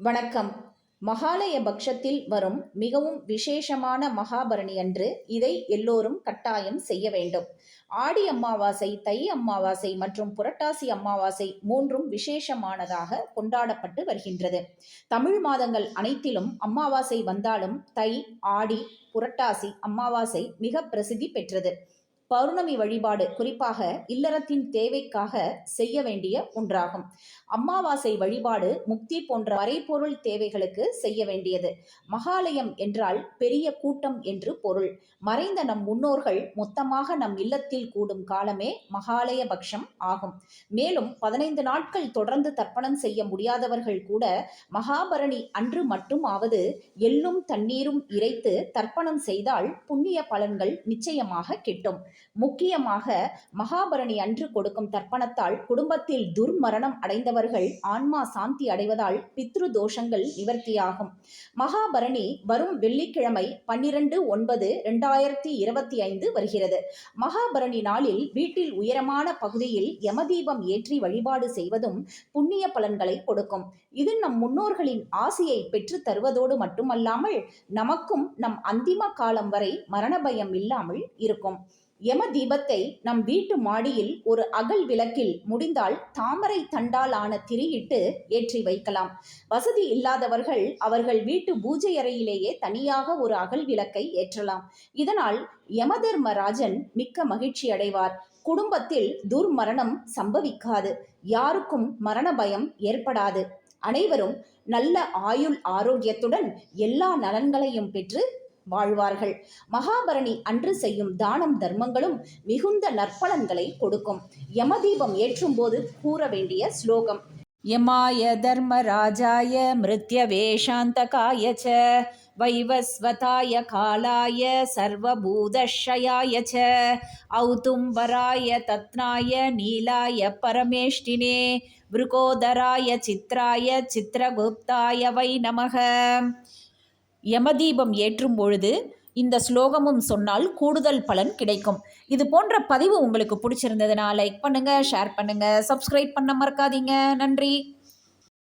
வணக்கம். மகாலய பட்சத்தில் வரும் மிகவும் விசேஷமான மகாபரணி அன்று இதை எல்லோரும் கட்டாயம் செய்ய வேண்டும். ஆடி அமாவாசை, தை அமாவாசை மற்றும் புரட்டாசி அமாவாசை மூன்றும் விசேஷமானதாக கொண்டாடப்பட்டு வருகின்றது. தமிழ் மாதங்கள் அனைத்திலும் அமாவாசை வந்தாலும் தை, ஆடி, புரட்டாசி அமாவாசை மிக பிரசித்தி பெற்றது. பௌர்ணமி வழிபாடு குறிப்பாக இல்லறத்தின் தேவைக்காக செய்ய வேண்டிய ஒன்றாகும். அமாவாசை வழிபாடு முக்தி போன்ற மறைபொருள் தேவைகளுக்கு செய்ய வேண்டியது. மகாலயம் என்றால் பெரிய கூட்டம் என்று பொருள். மறைந்த நம் முன்னோர்கள் மொத்தமாக நம் இல்லத்தில் கூடும் காலமே மகாலய பட்சம் ஆகும். மேலும் 15 நாட்கள் தொடர்ந்து தர்ப்பணம் செய்ய முடியாதவர்கள் கூட மகாபரணி அன்று மட்டும் ஆவது எள்ளும் தண்ணீரும் இறைத்து தர்ப்பணம் செய்தால் புண்ணிய பலன்கள் நிச்சயமாக கிட்டும். முக்கியமாக மகாபரணி அன்று கொடுக்கும் தர்ப்பணத்தால் குடும்பத்தில் துர்மரணம் அடைந்தவர்கள் ஆன்மா சாந்தி அடைவதால் பித்ரு தோஷங்கள் நிவர்த்தியாகும். மகாபரணி வரும் வெள்ளிக்கிழமை 12/9/2025 வருகிறது. மகாபரணி நாளில் வீட்டில் உயரமான பகுதியில் யமதீபம் ஏற்றி வழிபாடு செய்வதும் புண்ணிய பலன்களை கொடுக்கும். இது நம் முன்னோர்களின் ஆசியை பெற்று தருவதோடு மட்டுமல்லாமல் நமக்கும் நம் அந்திம காலம் வரை மரண பயம் இல்லாமல் இருக்கும். யம தீபத்தை நம் வீட்டு மாடியில் ஒரு அகல் விளக்கில் முடிந்தால் தாமரை தண்டால் ஆன திரியிட்டு ஏற்றி வைக்கலாம். வசதி இல்லாதவர்கள் அவர்கள் வீட்டு பூஜை அறையிலேயே தனியாக ஒரு அகல் விளக்கை ஏற்றலாம். இதனால் யமதர்மராஜன் மிக்க மகிழ்ச்சி அடைவார். குடும்பத்தில் துர்மரணம் சம்பவிக்காது. யாருக்கும் மரண பயம் ஏற்படாது. அனைவரும் நல்ல ஆயுள் ஆரோக்கியத்துடன் எல்லா நலன்களையும் பெற்று வாழ்வார்கள். மகாபரணி அன்று செய்யும் தானம் தர்மங்களும் மிகுந்த நற்பலன்களை கொடுக்கும். யமதீபம் ஏற்றும் போது கூற வேண்டிய ஸ்லோகம்: யமாய தர்மராஜாய மிருத்யவேஷாந்தகாய ச வைவஸ்வதாய காலாய சர்வபூதஷயாய ச ஔதும்பராய தத்னாய நீலாய பரமேஷ்டினே விருகோதராய சித்ராய சித்ரகுப்தாய வை நமக. யமதீபம் ஏற்றும் பொழுது இந்த ஸ்லோகமும் சொன்னால் கூடுதல் பலன் கிடைக்கும். இது போன்ற பதிவு உங்களுக்கு பிடிச்சிருந்ததுன்னா லைக் பண்ணுங்கள், ஷேர் பண்ணுங்கள், சப்ஸ்கிரைப் பண்ண மறக்காதீங்க. நன்றி.